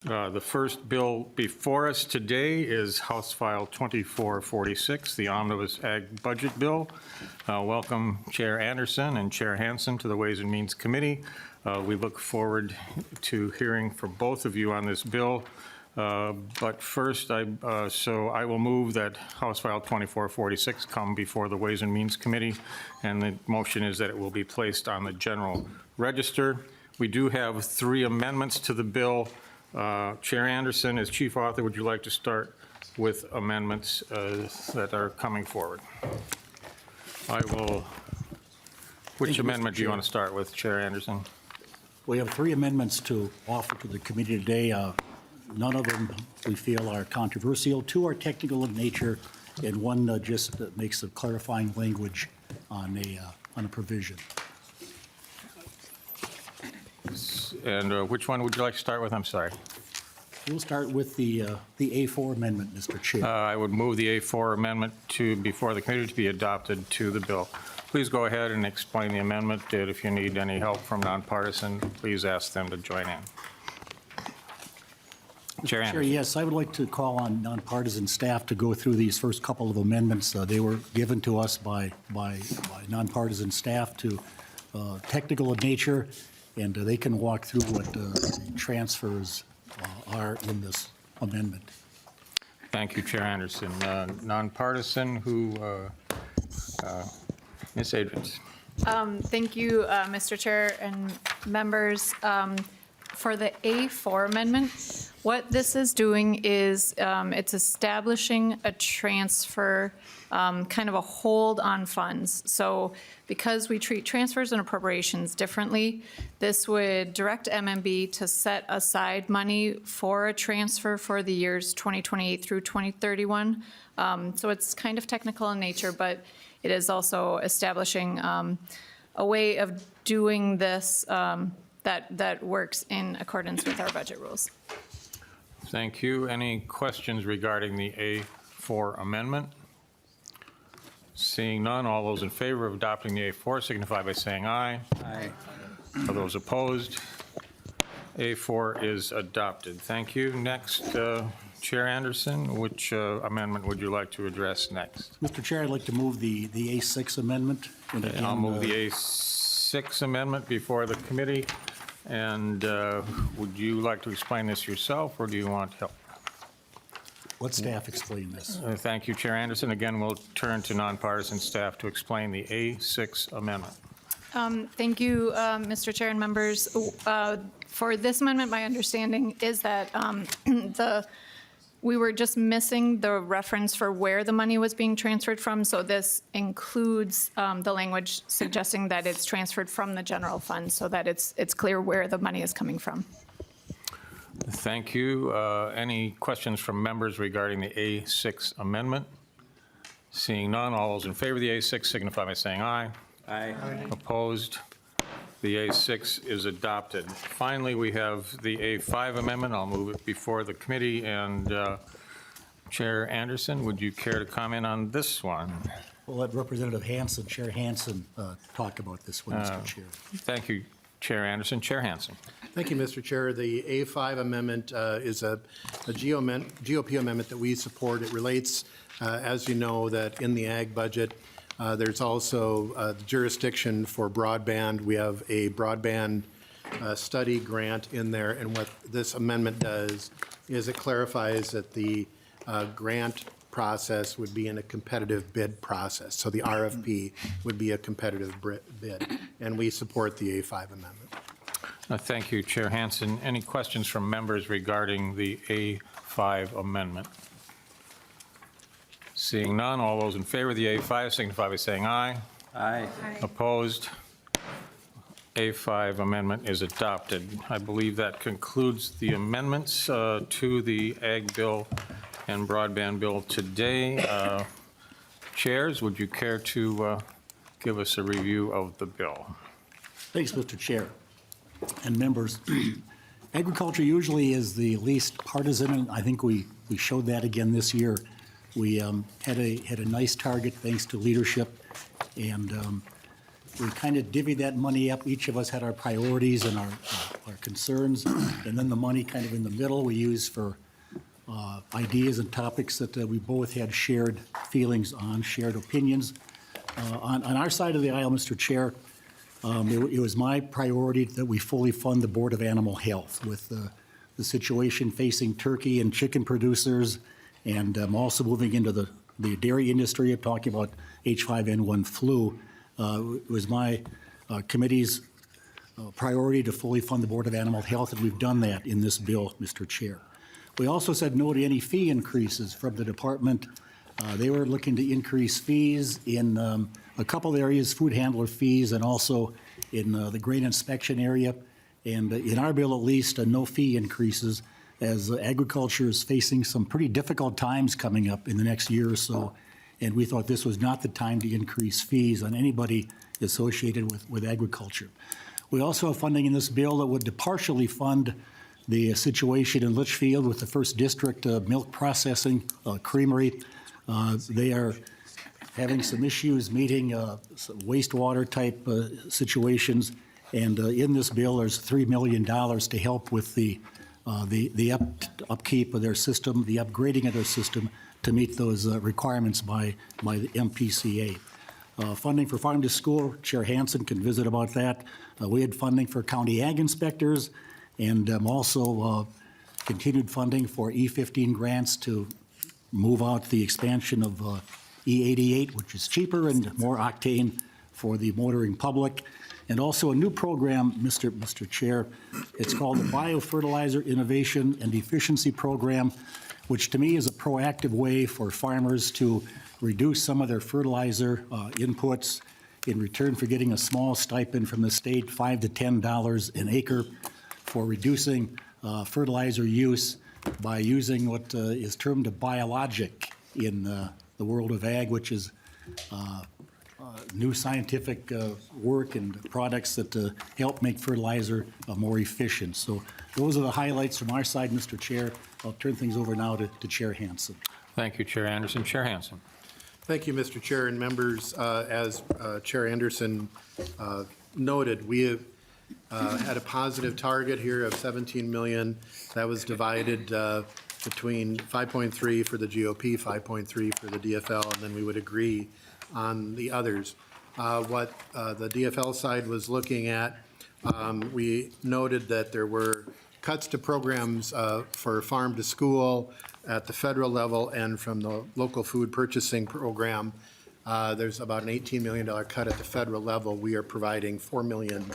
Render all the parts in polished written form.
The first bill before us today is House File 2446, the Omnibus Ag Budget Bill. Welcome Chair Anderson and Chair Hansen to the Ways and Means Committee. We look forward to hearing from both of you on this bill. But first, I will move that House File 2446 come before the Ways and Means Committee, and the motion is that it will be placed on the General Register. We do have 3 amendments to the bill. Chair Anderson, as chief author, would you like to start with amendments that are coming forward? Which amendment do you want to start with, Chair Anderson? We have 3 amendments to offer to the committee today. None of them we feel are controversial. 2 are technical in nature, and 1 just makes a clarifying language on a provision. And which one would you like to start with? I'm sorry. We'll start with the A4 amendment, Mr. Chair. I would move the A4 amendment before the committee to be adopted to the bill. Please go ahead and explain the amendment. If you need any help from nonpartisan, please ask them to join in. Chair Anderson. Yes, I would like to call on nonpartisan staff to go through these first couple of amendments. They were given to us by nonpartisan staff to technical in nature, and they can walk through what the transfers are in this amendment. Thank you, Chair Anderson. Nonpartisan, Ms. Adrians. Thank you, Mr. Chair and members. For the A4 amendment, what this is doing is it's establishing a transfer, kind of a hold on funds. So because we treat transfers and appropriations differently, this would direct MMB to set aside money for a transfer for the years 2028 through 2031. So it's kind of technical in nature, but it is also establishing a way of doing this that works in accordance with our budget rules. Thank you. Any questions regarding the A4 amendment? Seeing none, all those in favor of adopting the A4 signify by saying aye. Aye. Are those opposed? A4 is adopted. Thank you. Next, Chair Anderson, which amendment would you like to address next? Mr. Chair, I'd like to move the A6 amendment. And again, I'll move the A6 amendment before the committee. And would you like to explain this yourself, or do you want help? Let staff explain this. Thank you, Chair Anderson. Again, we'll turn to nonpartisan staff to explain the A6 amendment. Thank you, Mr. Chair and members. For this amendment, my understanding is that we were just missing the reference for where the money was being transferred from, so this includes the language suggesting that it's transferred from the general fund so that it's clear where the money is coming from. Thank you. Any questions from members regarding the A6 amendment? Seeing none, all those in favor of the A6 signify by saying aye. Aye. Opposed? The A6 is adopted. Finally, we have the A5 amendment. I'll move it before the committee. And Chair Anderson, would you care to comment on this one? We'll let Representative Hansen, Chair Hansen, talk about this one, Mr. Chair. Thank you, Chair Anderson. Chair Hansen. Thank you, Mr. Chair. The A5 amendment is a GOP amendment that we support. It relates, as you know, that in the ag budget, there's also jurisdiction for broadband. We have a broadband study grant in there, and what this amendment does is it clarifies that the grant process would be in a competitive bid process. So the RFP would be a competitive bid, and we support the A5 amendment. Thank you, Chair Hansen. Any questions from members regarding the A5 amendment? Seeing none, all those in favor of the A5 signify by saying aye. Aye. Opposed? A5 amendment is adopted. I believe that concludes the amendments to the Ag Bill and Broadband Bill today. Chairs, would you care to give us a review of the bill? Thanks, Mr. Chair and members. Agriculture usually is the least partisan, and I think we showed that again this year. We had a nice target thanks to leadership, and we kind of divvied that money up. Each of us had our priorities and our concerns, and then the money kind of in the middle we used for ideas and topics that we both had shared feelings on, shared opinions. On our side of the aisle, Mr. Chair, it was my priority that we fully fund the Board of Animal Health with the situation facing turkey and chicken producers, and also moving into the dairy industry. I'm talking about H5N1 flu. It was my committee's priority to fully fund the Board of Animal Health, and we've done that in this bill, Mr. Chair. We also said no to any fee increases from the department. They were looking to increase fees in a couple of areas, food handler fees, and also in the grain inspection area. And in our bill, at least, no fee increases, as agriculture is facing some pretty difficult times coming up in the next year or so. And we thought this was not the time to increase fees on anybody associated with agriculture. We also have funding in this bill that would partially fund the situation in Litchfield with the First District milk processing creamery. They are having some issues meeting some wastewater type situations, and in this bill there's $3 million to help with the upkeep of their system, the upgrading of their system to meet those requirements by the MPCA. Funding for farm to school, Chair Hansen can visit about that. We had funding for county ag inspectors, and also continued funding for E15 grants to move out the expansion of E88, which is cheaper and more octane for the motoring public. And also a new program, Mr. Chair, it's called the Biofertilizer Innovation and Efficiency Program, which to me is a proactive way for farmers to reduce some of their fertilizer inputs in return for getting a small stipend from the state, $5 to $10 an acre, for reducing fertilizer use by using what is termed a biologic in the world of ag, which is new scientific work and products that help make fertilizer more efficient. So those are the highlights from our side, Mr. Chair. I'll turn things over now to Chair Hansen. Thank you, Chair Anderson. Chair Hansen. Thank you, Mr. Chair and members. As Chair Anderson noted, we have had a positive target here of 17 million. That was divided between 5.3 for the GOP, 5.3 for the DFL, and then we would agree on the others. What the DFL side was looking at, we noted that there were cuts to programs for farm to school at the federal level, and from the local food purchasing program, there's about an $18 million cut at the federal level. We are providing $4 million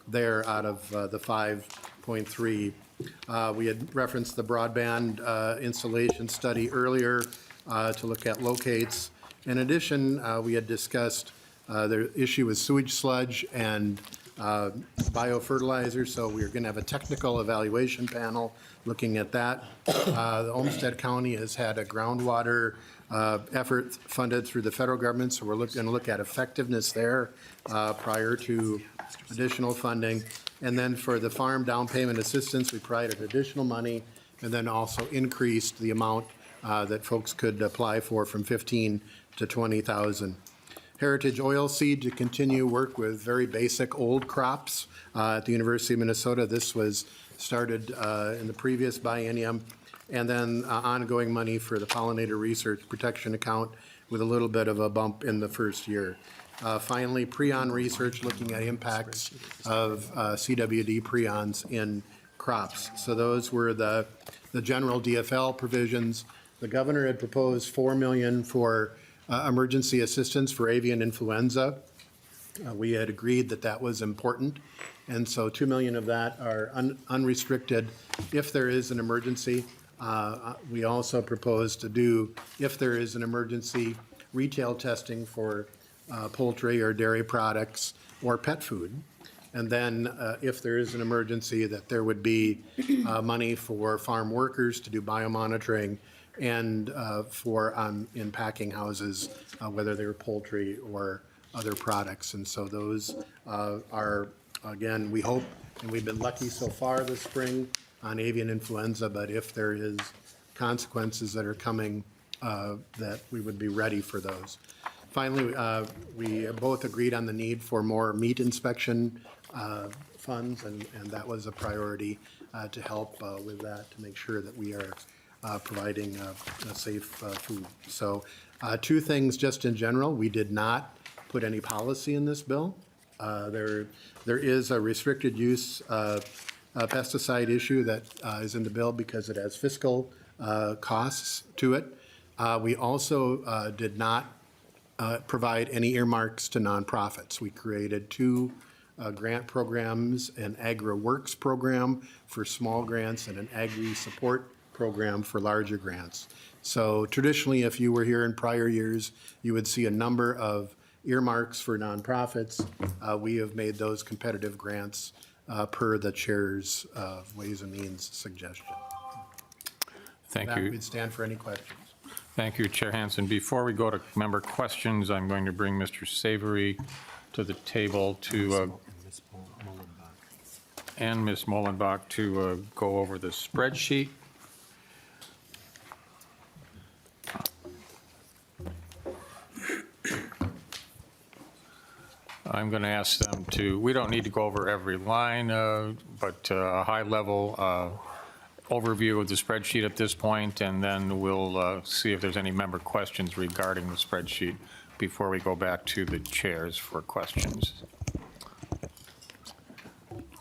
there out of the 5.3. We had referenced the broadband installation study earlier to look at locates. In addition, we had discussed the issue with sewage sludge and biofertilizer, so we're going to have a technical evaluation panel looking at that. The Olmsted County has had a groundwater effort funded through the federal government, so we're going to look at effectiveness there prior to additional funding. And then for the farm down payment assistance, we provided additional money and then also increased the amount that folks could apply for from 15 to 20,000. Heritage Oilseed to continue work with very basic old crops at the University of Minnesota. This was started in the previous biennium. And then ongoing money for the Pollinator Research Protection Account with a little bit of a bump in the first year. Finally, prion research looking at impacts of CWD prions in crops. So those were the general DFL provisions. The governor had proposed $4 million for emergency assistance for avian influenza. We had agreed that that was important, and so $2 million of that are unrestricted if there is an emergency. We also propose to do, if there is an emergency, retail testing for poultry or dairy products or pet food. And then if there is an emergency, that there would be money for farm workers to do biomonitoring and for in packing houses, whether they're poultry or other products. And so those are, again, we hope, and we've been lucky so far this spring on avian influenza, but if there is consequences that are coming, that we would be ready for those. Finally, we both agreed on the need for more meat inspection funds, and that was a priority to help with that, to make sure that we are providing a safe food. So two things just in general. We did not put any policy in this bill. There is a restricted use pesticide issue that is in the bill because it has fiscal costs to it. We also did not provide any earmarks to nonprofits. We created two grant programs, an Agri-Works program for small grants and an Agri-Support program for larger grants. So traditionally, if you were here in prior years, you would see a number of earmarks for nonprofits. We have made those competitive grants per the chair's Ways and Means suggestion. Thank That you. would stand for any questions. Thank you, Chair Hansen. Before we go to member questions, I'm going to bring Mr. Savory to the table to, and Ms. Mullenbach to go over the spreadsheet. I'm going to ask them to, we don't need to go over every line, but a high-level overview of the spreadsheet at this point, and then we'll see if there's any member questions regarding the spreadsheet before we go back to the chairs for questions.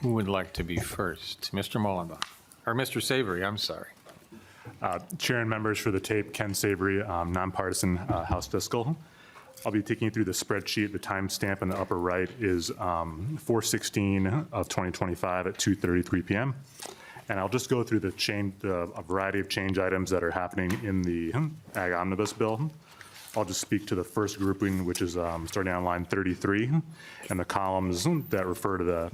Who would like to be first? Mr. Mullenbach, or Mr. Savory, I'm sorry. Chair and members, for the tape, Ken Savory, nonpartisan House Fiscal. I'll be taking you through the spreadsheet. The timestamp in the upper right is 4/16 of 2025 at 2:33 p.m. And I'll just go through a variety of change items that are happening in the Ag Omnibus Bill. I'll just speak to the first grouping, which is starting on line 33, and the columns that refer to the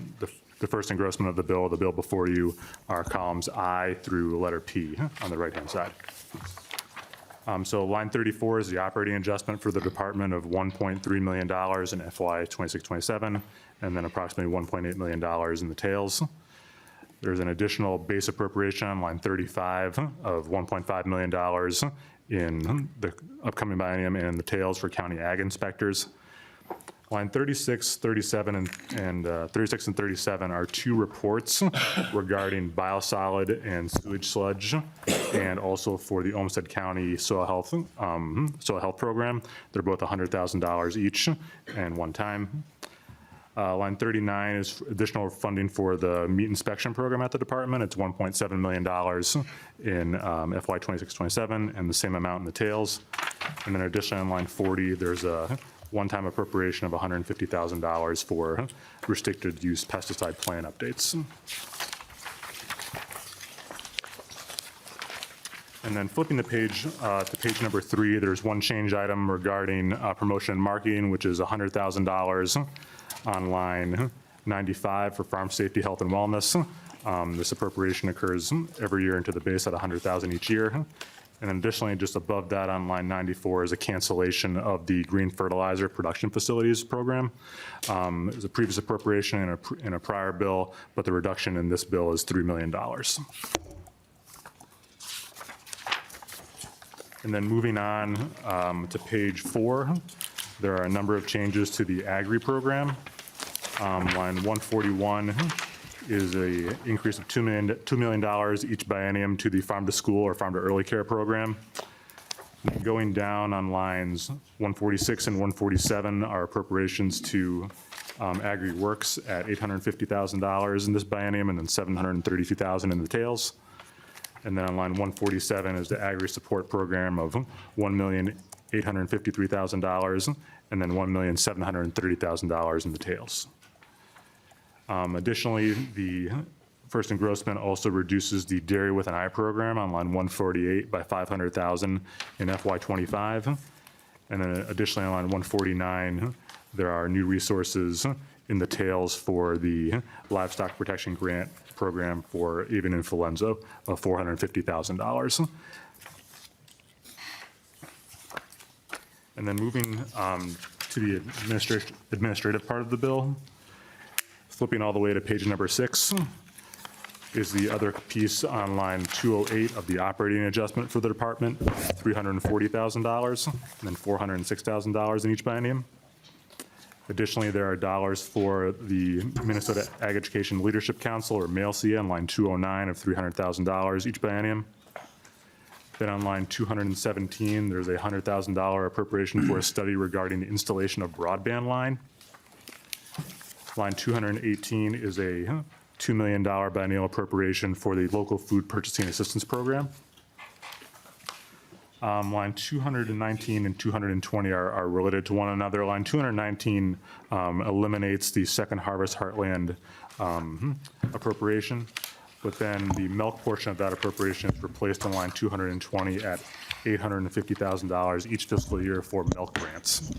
first engrossment of the bill before you, are columns I through letter P on the right-hand side. So line 34 is the operating adjustment for the department of $1.3 million in FY 26-27, and then approximately $1.8 million in the tails. There's an additional base appropriation on line 35 of $1.5 million in the upcoming biennium and the tails for county ag inspectors. Line 36, 37, and 36 and 37 are two reports regarding biosolid and sewage sludge, and also for the Olmsted County soil health program. They're both $100,000 each and one time. Line 39 is additional funding for the meat inspection program at the department. It's $1.7 million in FY 26-27, and the same amount in the tails. And then additionally on line 40, there's a one-time appropriation of $150,000 for restricted use pesticide plan updates. And then flipping the page to page number 3, there's one change item regarding promotion and marketing, which is $100,000 on line 95 for farm safety, health, and wellness. This appropriation occurs every year into the base at $100,000 each year. And then additionally, just above that on line 94 is a cancellation of the green fertilizer production facilities program. It was a previous appropriation in a prior bill, but the reduction in this bill is $3 million. And then moving on to page 4, there are a number of changes to the Agri program. Line 141 is a increase of $2 million each biennium to the farm to school or farm to early care program. And going down on lines 146 and 147 are appropriations to Agri Works at $850,000 in this biennium, and then $732,000 in the tails. And then on line 147 is the Agri Support Program of $1,853,000, and then $1,730,000 in the tails. Additionally, the first engrossment also reduces the Dairy with an Eye program on line 148 by $500,000 in FY25. And then additionally on line 149, there are new resources in the tails for the Livestock Protection Grant program for avian influenza of $450,000. And then moving to the administrative part of the bill, flipping all the way to page number 6, is the other piece on line 208 of the operating adjustment for the department, $340,000, and then $406,000 in each biennium. Additionally, there are dollars for the Minnesota Ag Education Leadership Council, or MALCEA, on line 209 of $300,000 each biennium. Then on line 217, there's a $100,000 appropriation for a study regarding the installation of broadband line. Line 218 is a $2 million biennial appropriation for the local food purchasing assistance program. Line 219 and 220 are related to one another. Line 219 eliminates the Second Harvest Heartland appropriation, but then the milk portion of that appropriation is replaced on line 220 at $850,000 each fiscal year for milk grants.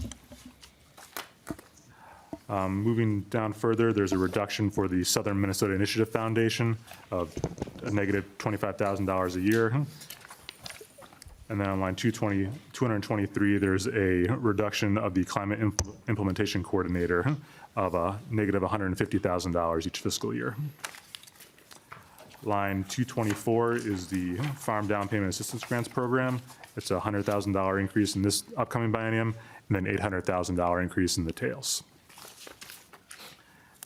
Moving down further, there's a reduction for the Southern Minnesota Initiative Foundation of a negative $25,000 a year. And then on line 223, there's a reduction of the Climate Implementation Coordinator of a negative $150,000 each fiscal year. Line 224 is the Farm Down Payment Assistance Grants Program. It's a $100,000 increase in this upcoming biennium, and then $800,000 increase in the tails.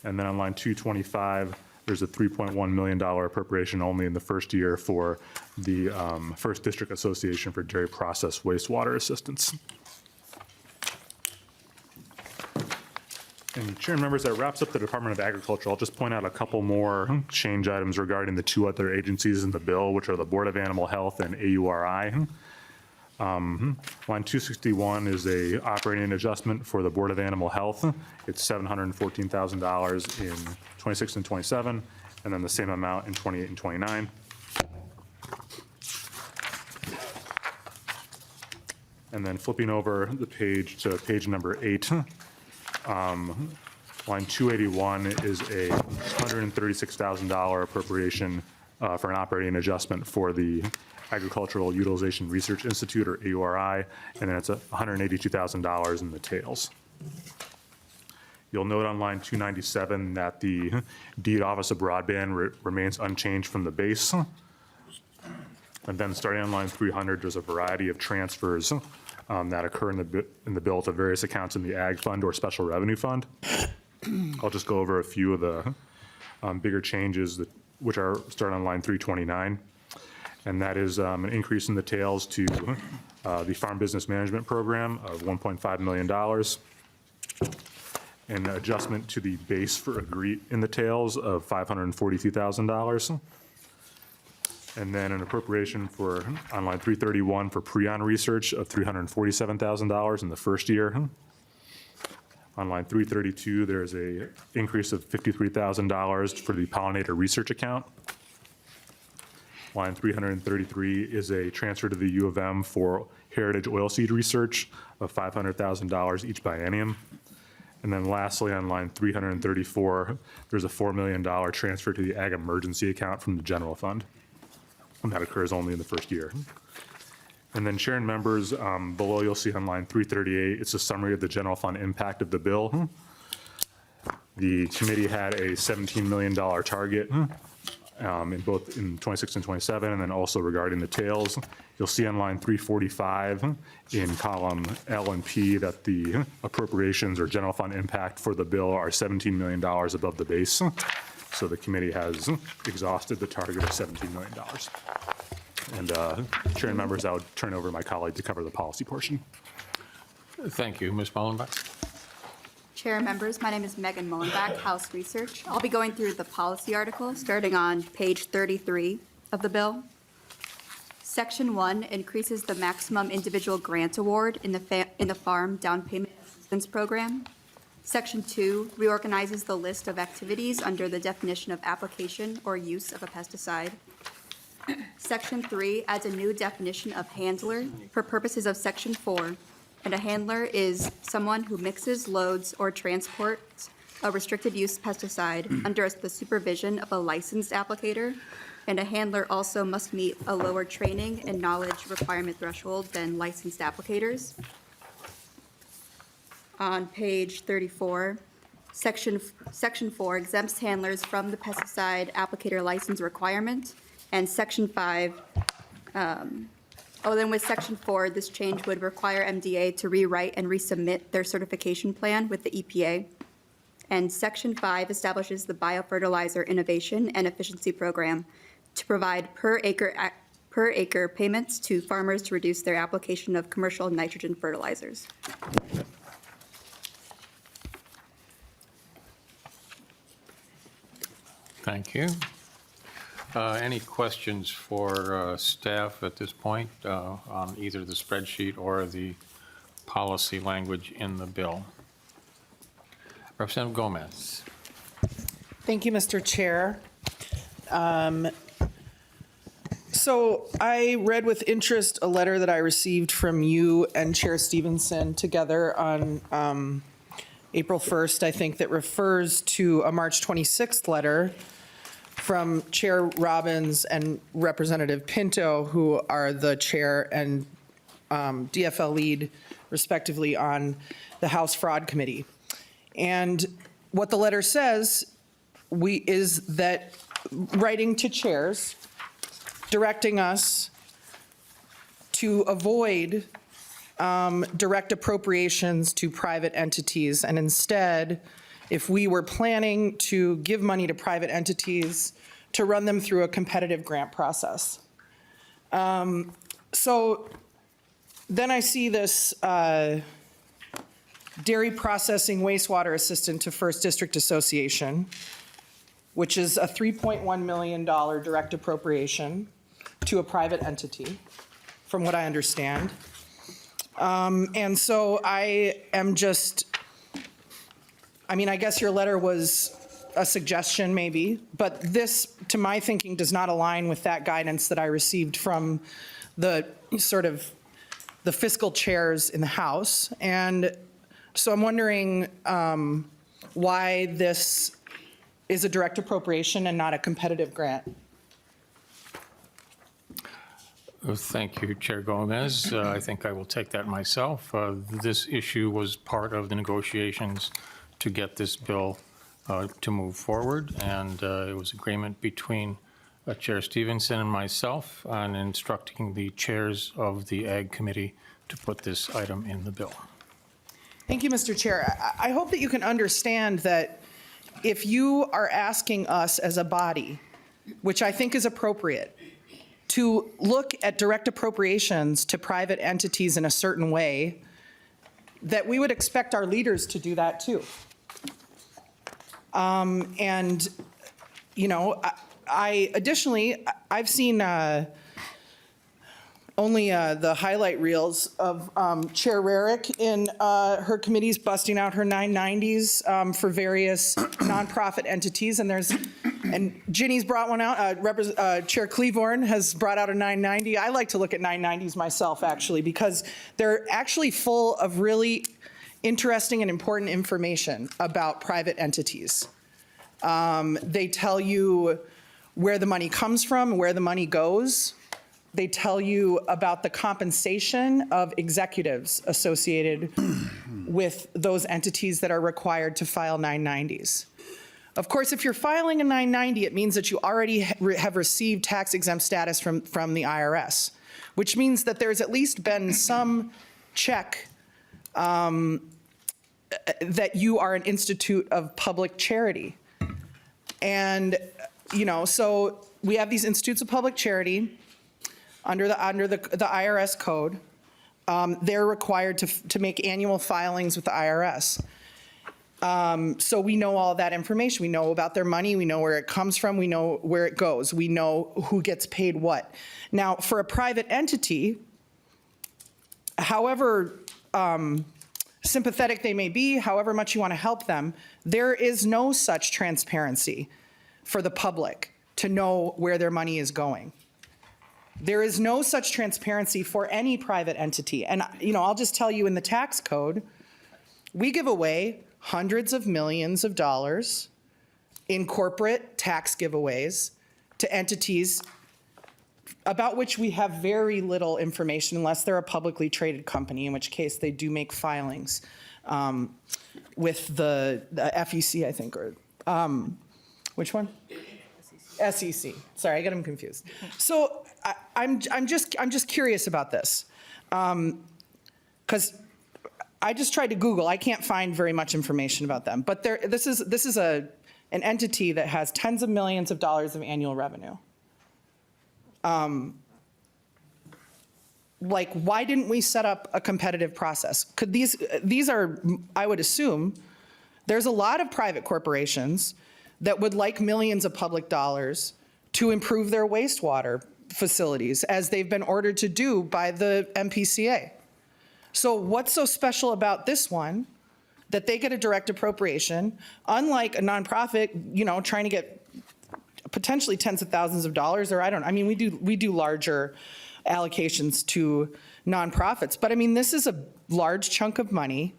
And then on line 225, there's a $3.1 million appropriation only in the first year for the First District Association for Dairy Process Wastewater Assistance. And Chair and members, that wraps up the Department of Agriculture. I'll just point out a couple more change items regarding the two other agencies in the bill, which are the Board of Animal Health and AURI. Line 261 is a operating adjustment for the Board of Animal Health. It's $714,000 in 26 and 27, and then the same amount in 28 and 29. And then flipping over the page to page number 8, line 281 is a $136,000 appropriation for an operating adjustment for the Agricultural Utilization Research Institute, or AURI, and then it's $182,000 in the tails. You'll note on line 297 that the deed office of broadband remains unchanged from the base. And then starting on line 300, there's a variety of transfers that occur in the bill to various accounts in the Ag Fund or Special Revenue Fund. I'll just go over a few of the bigger changes which are starting on line 329. And that is an increase in the tails to the Farm Business Management Program of $1.5 million. An adjustment to the base for agree in the tails of $542,000. And then an appropriation for, on line 331, for prion research of $347,000 in the first year. On line 332, there's a increase of $53,000 for the pollinator research account. Line 333 is a transfer to the U of M for heritage oilseed research of $500,000 each biennium. And then lastly, on line 334, there's a $4 million transfer to the Ag Emergency account from the general fund. And that occurs only in the first year. And then Chair and members, below you'll see on line 338, it's a summary of the general fund impact of the bill. The committee had a $17 million target in both in 26 and 27, and then also regarding the tails. You'll see on line 345 in column L and P that the appropriations or general fund impact for the bill are $17 million above the base. So the committee has exhausted the target of $17 million. And Chair and members, I would turn over to my colleague to cover the policy portion. Thank you. Ms. Mullenbach? Chair and members, my name is Megan Mullenbach, House Research. I'll be going through the policy article starting on page 33 of the bill. Section 1 increases the maximum individual grant award in the Farm Down Payment Assistance Program. Section 2 reorganizes the list of activities under the definition of application or use of a pesticide. Section 3 adds a new definition of handler for purposes of Section 4. And a handler is someone who mixes, loads, or transports a restricted use pesticide under the supervision of a licensed applicator. And a handler also must meet a lower training and knowledge requirement threshold than licensed applicators. On page 34, Section 4 exempts handlers from the pesticide applicator license requirement. And Section 5, then with Section 4, this change would require MDA to rewrite and resubmit their certification plan with the EPA. And Section 5 establishes the Biofertilizer Innovation and Efficiency Program to provide per acre payments to farmers to reduce their application of commercial nitrogen fertilizers. Thank you. Any questions for staff at this point on either the spreadsheet or the policy language in the bill? Representative Gomez. Thank you, Mr. Chair. So I read with interest a letter that I received from you and Chair Stevenson together on April 1st, I think, that refers to a March 26th letter from Chair Robbins and Representative Pinto, who are the chair and DFL lead, respectively, on the House Fraud Committee. And what the letter says is that writing to chairs, directing us to avoid direct appropriations to private entities, and instead, if we were planning to give money to private entities, to run them through a competitive grant process. So then I see this dairy processing wastewater assistant to First District Association, which is a $3.1 million direct appropriation to a private entity, from what I understand. And so I am just, I guess your letter was a suggestion maybe, but this, to my thinking, does not align with that guidance that I received from the sort of the fiscal chairs in the House. And so I'm wondering why this is a direct appropriation and not a competitive grant. Thank you, Chair Gomez. I think I will take that myself. This issue was part of the negotiations to get this bill to move forward, and it was agreement between Chair Stevenson and myself on instructing the chairs of the Ag Committee to put this item in the bill. Thank you, Mr. Chair. I hope that you can understand that if you are asking us as a body, which I think is appropriate, to look at direct appropriations to private entities in a certain way, that we would expect our leaders to do that too. And, additionally, I've seen only the highlight reels of Chair Rarick in her committees busting out her 990s for various nonprofit entities, and Ginny's brought one out. Chair Cleavorn has brought out a 990. I like to look at 990s myself, actually, because they're actually full of really interesting and important information about private entities. They tell you where the money comes from, where the money goes. They tell you about the compensation of executives associated with those entities that are required to file 990s. Of course, if you're filing a 990, it means that you already have received tax-exempt status from the IRS, which means that there's at least been some check that you are an institute of public charity. And, so we have these institutes of public charity under the IRS code. They're required to make annual filings with the IRS. So we know all that information. We know about their money. We know where it comes from. We know where it goes. We know who gets paid what. Now, for a private entity, however sympathetic they may be, however much you want to help them, there is no such transparency for the public to know where their money is going. There is no such transparency for any private entity. And, I'll just tell you, in the tax code, we give away hundreds of millions of dollars in corporate tax giveaways to entities about which we have very little information unless they're a publicly traded company, in which case they do make filings. with the FEC, I think, or which one? SEC. Sorry, I get them confused. So I'm just curious about this, because I just tried to Google. I can't find very much information about them. But this is an entity that has tens of millions of dollars of annual revenue. Like, why didn't we set up a competitive process? Could these are, I would assume, there's a lot of private corporations that would like millions of public dollars to improve their wastewater facilities, as they've been ordered to do by the MPCA. So what's so special about this one that they get a direct appropriation, unlike a nonprofit, trying to get potentially tens of thousands of dollars, or we do larger allocations to nonprofits, but this is a large chunk of money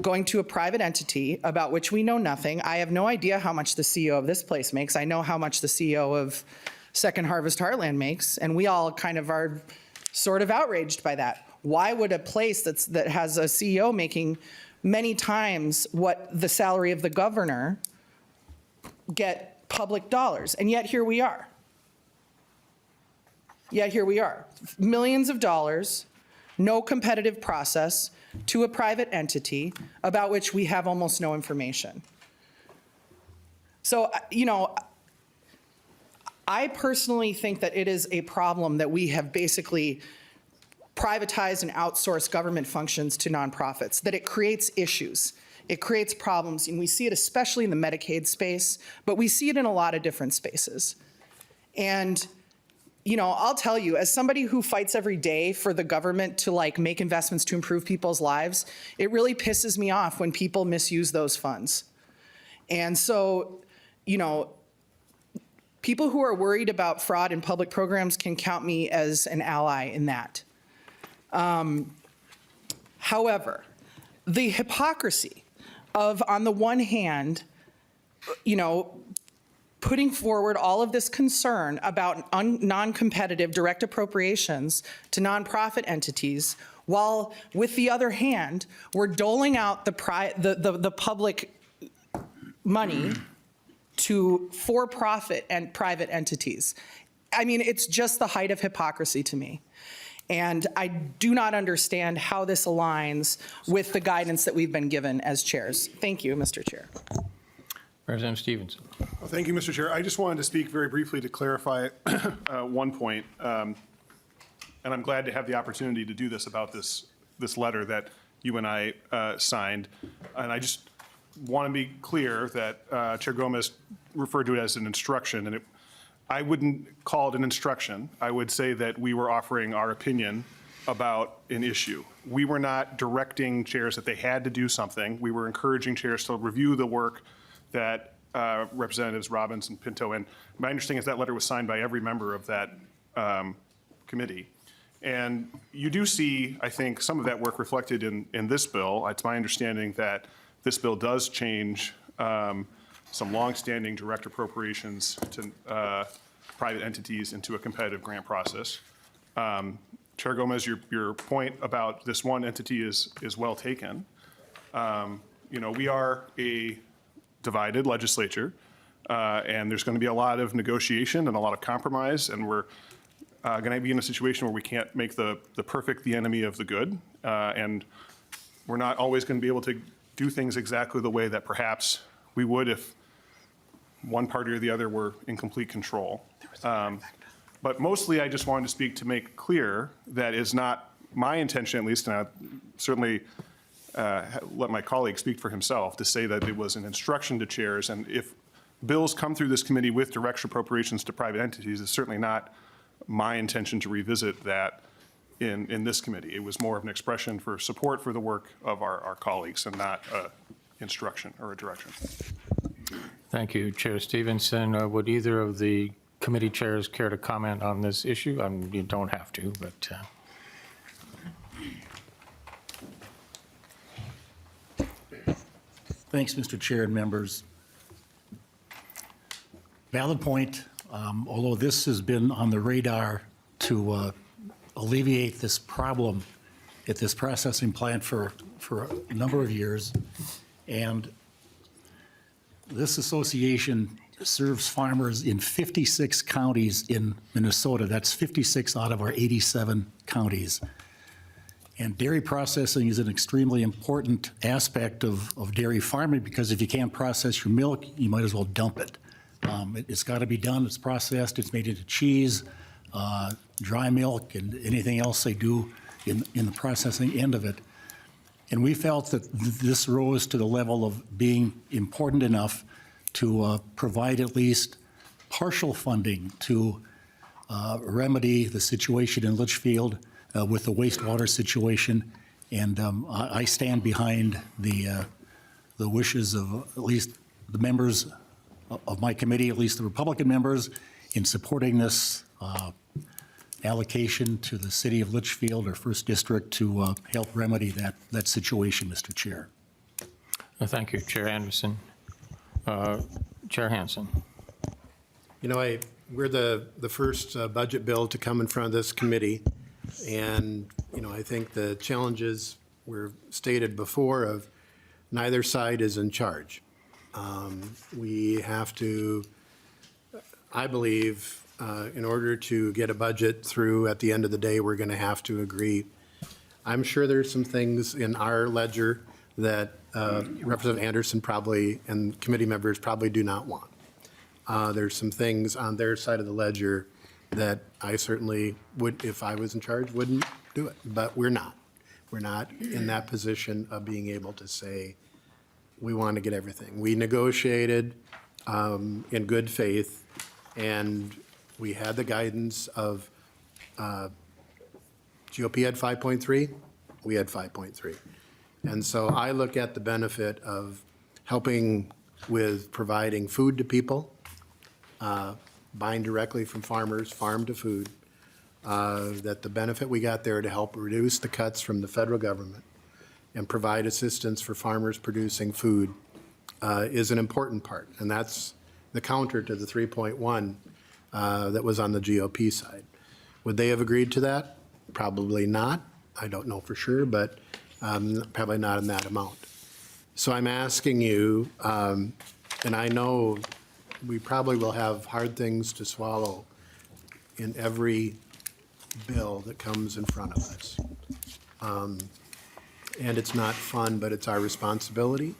going to a private entity about which we know nothing. I have no idea how much the CEO of this place makes. I know how much the CEO of Second Harvest Heartland makes, and we all kind of are sort of outraged by that. Why would a place that has a CEO making many times what the salary of the governor get public dollars? And yet here we are. Millions of dollars, no competitive process, to a private entity about which we have almost no information. So, I personally think that it is a problem that we have basically privatized and outsourced government functions to nonprofits, that it creates issues. It creates problems, and we see it especially in the Medicaid space, but we see it in a lot of different spaces. And I'll tell you, as somebody who fights every day for the government to make investments to improve people's lives, it really pisses me off when people misuse those funds. And so, people who are worried about fraud in public programs can count me as an ally in that. However, the hypocrisy of, on the one hand, putting forward all of this concern about non-competitive direct appropriations to nonprofit entities, while with the other hand, we're doling out the public money to for-profit and private entities. It's just the height of hypocrisy to me. And I do not understand how this aligns with the guidance that we've been given as chairs. Thank you, Mr. Chair. Representative Stevenson. Well, thank you, Mr. Chair. I just wanted to speak very briefly to clarify one point. And I'm glad to have the opportunity to do this about this letter that you and I signed. And I just want to be clear that Chair Gomez referred to it as an instruction, and I wouldn't call it an instruction. I would say that we were offering our opinion about an issue. We were not directing chairs that they had to do something. We were encouraging chairs to review the work that Representatives Robbins and Pinto, and my understanding is that letter was signed by every member of that committee. And you do see, I think, some of that work reflected in this bill. It's my understanding that this bill does change some longstanding direct appropriations to private entities into a competitive grant process. Chair Gomez, your point about this one entity is well taken. We are a divided legislature, and there's going to be a lot of negotiation and a lot of compromise, and we're going to be in a situation where we can't make the perfect the enemy of the good, and we're not always going to be able to do things exactly the way that perhaps we would if one party or the other were in complete control. But mostly I just wanted to speak to make clear that is not my intention, at least, and I certainly let my colleague speak for himself, to say that it was an instruction to chairs. And if bills come through this committee with direct appropriations to private entities, it's certainly not my intention to revisit that in this committee. It was more of an expression for support for the work of our colleagues and not instruction or a direction. Thank you, Chair Stevenson. Would either of the committee chairs care to comment on this issue? You don't have to, but. Thanks, Mr. Chair and members. Valid point. Although this has been on the radar to alleviate this problem at this processing plant for a number of years, And this association serves farmers in 56 counties in Minnesota. That's 56 out of our 87 counties. And dairy processing is an extremely important aspect of dairy farming, because if you can't process your milk, you might as well dump it. It's got to be done, it's processed, it's made into cheese, dry milk, and anything else they do in the processing end of it. And we felt that this rose to the level of being important enough to provide at least partial funding to remedy the situation in Litchfield with the wastewater situation. And I stand behind the wishes of at least the members of my committee, at least the Republican members, in supporting this allocation to the city of Litchfield, our first district, to help remedy that situation, Mr. Chair. Thank you, Chair Anderson. Chair Hansen. You know, we're the first budget bill to come in front of this committee, and, you know, I think the challenges were stated before of neither side is in charge. We have to, I believe, in order to get a budget through at the end of the day, we're going to have to agree. I'm sure there's some things in our ledger that Representative Anderson probably and committee members probably do not want. There's some things on their side of the ledger that I certainly would, if I was in charge, wouldn't do it. But we're not. We're not in that position of being able to say, we want to get everything. We negotiated in good faith, and we had the guidance of GOP had 5.3, we had 5.3. And so I look at the benefit of helping with providing food to people, buying directly from farmers, farm to food, that the benefit we got there to help reduce the cuts from the federal government and provide assistance for farmers producing food is an important part. And that's the counter to the 3.1 that was on the GOP side. Would they have agreed to that? Probably not. I don't know for sure, but probably not in that amount. So I'm asking you, and I know we probably will have hard things to swallow in every bill that comes in front of us. And it's not fun, but it's our responsibility.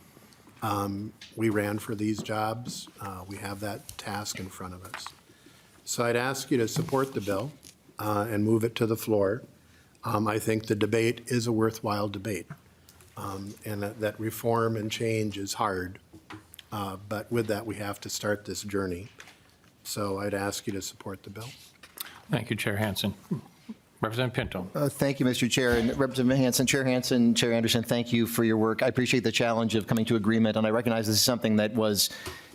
We ran for these jobs. We have that task in front of us. So I'd ask you to support the bill and move it to the floor. I think the debate is a worthwhile debate, and that reform and change is hard. But with that, we have to start this journey. So I'd ask you to support the bill. Thank you, Chair Hansen. Representative Pinto. Thank you, Mr. Chair. And Representative Hansen, Chair Hansen, Chair Anderson, thank you for your work. I appreciate the challenge of coming to agreement, and I recognize this is something that was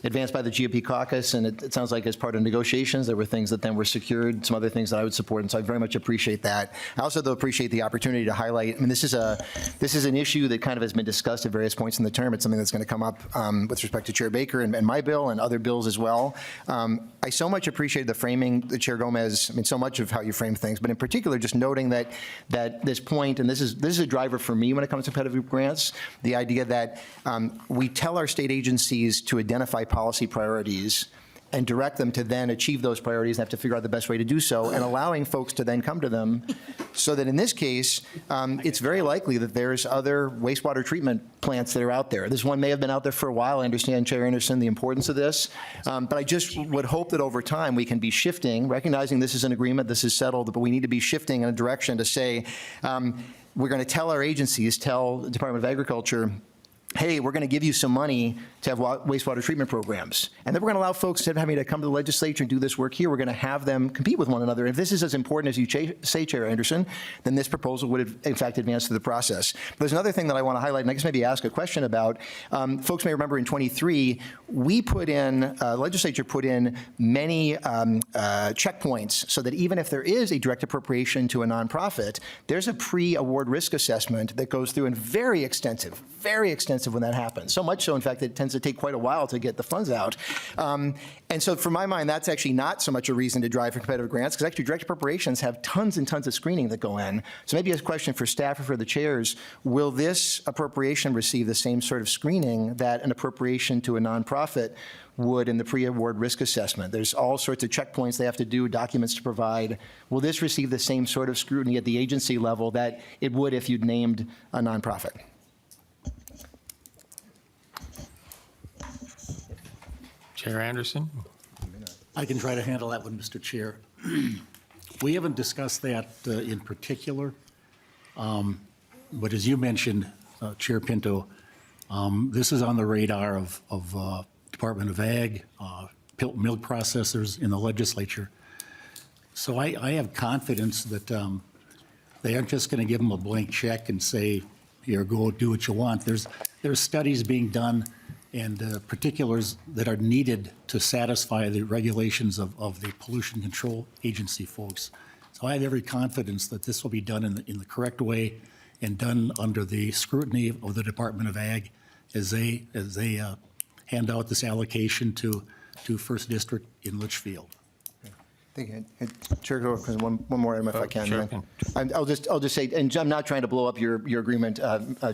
advanced by the GOP caucus, and it sounds like as part of negotiations, there were things that then were secured, some other things that I would support, and so I very much appreciate that. I also, though, appreciate the opportunity to highlight, I mean, this is an issue that kind of has been discussed at various points in the term. It's something that's going to come up with respect to Chair Baker and my bill and other bills as well. I so much appreciate the framing, the Chair Gomez, I mean, so much of how you frame things, but in particular, just noting that this point, and this is a driver for me when it comes to competitive grants, the idea that we tell our state agencies to identify policy priorities and direct them to then achieve those priorities and have to figure out the best way to do so, and allowing folks to then come to them, so that in this case, it's very likely that there's other wastewater treatment plants that are out there. This one may have been out there for a while. I understand, Chair Anderson, the importance of this, but I just would hope that over time we can be shifting, recognizing this is an agreement, this is settled, but we need to be shifting in a direction to say, we're going to tell our agencies, tell the Department of Agriculture, hey, we're going to give you some money to have wastewater treatment programs. And then we're going to allow folks, instead of having to come to the legislature and do this work here, we're going to have them compete with one another. If this is as important as you say, Chair Anderson, then this proposal would have, in fact, advanced through the process. But there's another thing that I want to highlight, and I guess maybe ask a question about. Folks may remember in 23, we put in, legislature put in many checkpoints so that even if there is a direct appropriation to a nonprofit, there's a pre-award risk assessment that goes through, and very extensive when that happens. So much so, in fact, that it tends tends to take quite a while to get the funds out. And so for my mind, that's actually not so much a reason to drive for competitive grants, because actually direct appropriations have tons and tons of screening that go in. So maybe a question for staff or for the chairs, will this appropriation receive the same sort of screening that an appropriation to a nonprofit would in the pre-award risk assessment? There's all sorts of checkpoints they have to do, documents to provide. Will this receive the same sort of scrutiny at the agency level that it would if you'd named a nonprofit? Chair Anderson? I can try to handle that one, Mr. Chair. We haven't discussed that in particular, but as you mentioned, Chair Pinto, this is on the radar of Department of Ag, milk processors in the legislature. So I have confidence that they aren't just going to give them a blank check and say, here, go do what you want. There's studies being done and particulars that are needed to satisfy the regulations of the Pollution Control Agency folks. So I have every confidence that this will be done in the correct way and done under the scrutiny of the Department of Ag as they hand out this allocation to First District in Litchfield. Thank you. Chair, one more item if I can. Sure. I'll just say, and I'm not trying to blow up your agreement,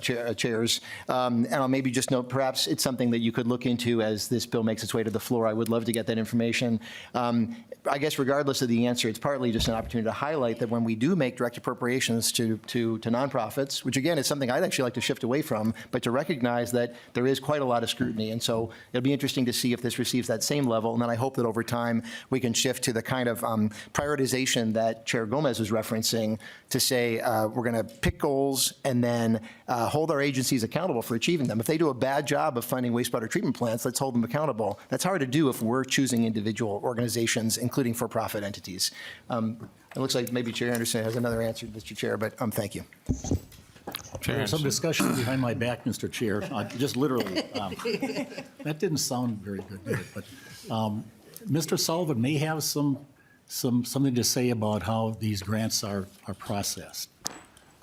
chairs, and I'll maybe just note, perhaps it's something that you could look into as this bill makes its way to the floor. I would love to get that information. I guess regardless of the answer, it's partly just an opportunity to highlight that when we do make direct appropriations to nonprofits, which again is something I'd actually like to shift away from, but to recognize that there is quite a lot of scrutiny. And so it'll be interesting to see if this receives that same level. And then I hope that over time we can shift to the kind of prioritization that Chair Gomez was referencing to say we're going to pick goals and then hold our agencies accountable for achieving them. If they do a bad job of funding wastewater treatment plants, let's hold them accountable. That's hard to do if we're choosing individual organizations, including for-profit entities. It looks like maybe Chair Anderson has another answer, Mr. Chair, but thank you. Chair There's some Anderson? discussion behind my back, Mr. Chair, just literally. That didn't sound very good, did it? But Mr. Sullivan may have something to say about how these grants are processed.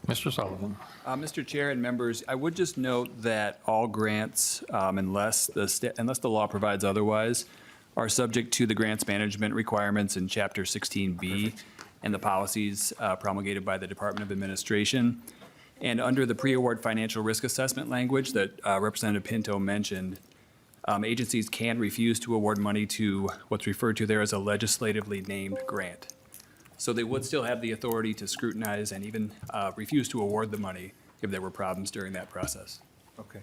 Mr. Sullivan? Mr. Chair and members, I would just note that all grants, unless the law provides otherwise, are subject to the grants management requirements in Chapter 16B and the policies promulgated by the Department of Administration. And under the pre-award financial risk assessment language that Representative Pinto mentioned, agencies can refuse to award money to what's referred to there as a legislatively named grant. So they would still have the authority to scrutinize and even refuse to award the money if there were problems during that process. Okay.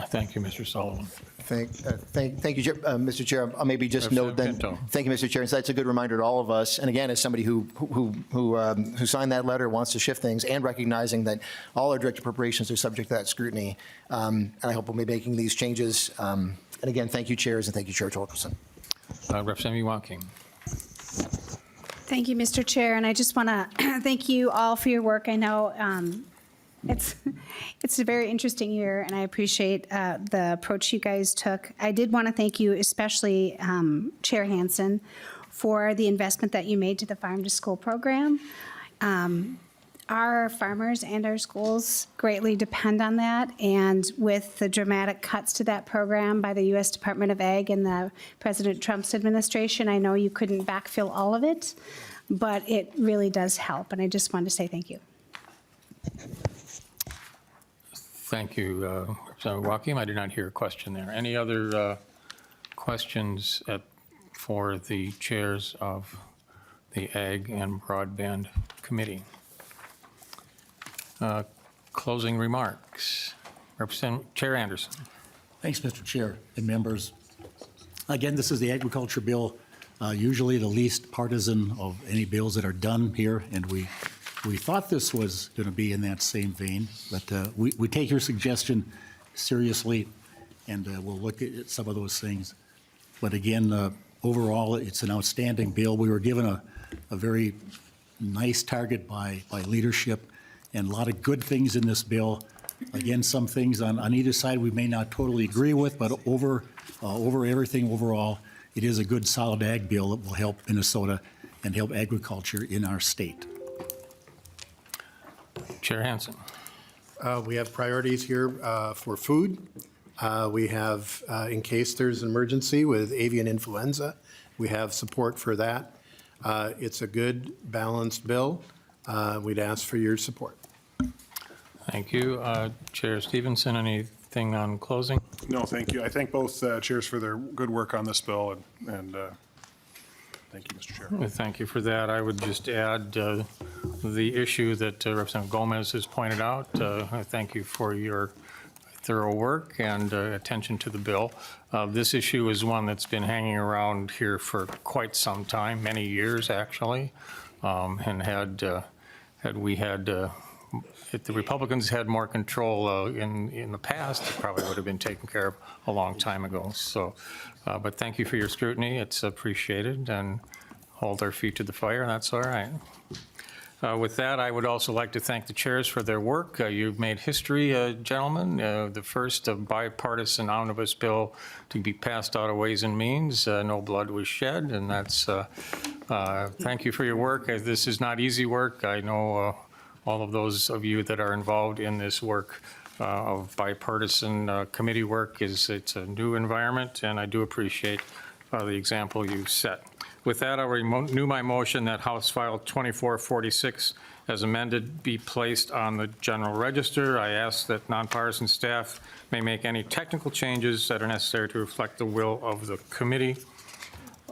Thank you, Mr. Sullivan. Thank you, Chair. Mr. Chair. I'll maybe just note then. Pinto. Thank you, Mr. Chair. And so that's a good reminder to all of us. And again, as somebody who signed that letter, wants to shift things, and recognizing that all our direct appropriations are subject to that scrutiny. And I hope we'll be making these changes. And again, thank you, chairs, and thank you, Chair Torkelson. Representative Wonking. Thank you, Mr. Chair, and I just want to thank you all for your work. I know it's a very interesting year, and I appreciate the approach you guys took. I did want to thank you, especially Chair Hansen, for the investment that you made to the Farm to School program. Our farmers and our schools greatly depend on that, and with the dramatic cuts to that program by the U.S. Department of Ag and the President Trump's administration, I know you couldn't backfill all of it, but it really does help, and I just wanted to say thank you. Thank you, Representative Wonking. I did not hear a question there. Any other questions for the chairs of the Ag and Broadband Committee? Closing remarks. Chair Anderson. Thanks, Mr. Chair and members. Again, this is the agriculture bill, usually the least partisan of any bills that are done here, and we thought this was going to be in that same vein, but we take your suggestion seriously, and we'll look at some of those things. But again, overall, it's an outstanding bill. We were given a very nice target by leadership, and a lot of good things in this bill. Again, some things on either side we may not totally agree with, but over everything overall, it is a good solid ag bill that will help Minnesota and help agriculture in our state. Chair Hansen. We have priorities here for food, We have, in case there's an emergency with avian influenza, we have support for that. It's a good, balanced bill. We'd ask for your support. Thank you. Chair Stevenson, anything on closing? No, thank you. I thank both chairs for their good work on this bill, and thank you, Mr. Chair. Thank you for that. I would just add the issue that Representative Gomez has pointed out. I thank you for your thorough work and attention to the bill. This issue is one that's been hanging around here for quite some time, many years actually, and if the Republicans had more control in the past, it probably would have been taken care of a long time ago. So, but thank you for your scrutiny. It's appreciated, and hold our feet to the fire, and that's all right. With that, I would also like to thank the chairs for their work. You've made history, gentlemen. The first bipartisan omnibus bill to be passed out of Ways and Means. No blood was shed, and that's, thank you for your work. This is not easy work. I know all of those of you that are involved in this work of bipartisan committee work it's a new environment, and I do appreciate the example you set. With that, I'll renew my motion that House File 2446 as amended be placed on the general register. I ask that nonpartisan staff may make any technical changes that are necessary to reflect the will of the committee.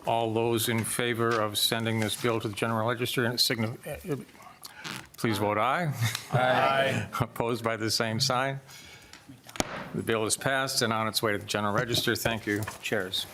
All those in favor of sending this bill to the general register, please vote aye. Aye. Opposed by the same sign. The bill is passed and on its way to the general register. Thank you, chairs.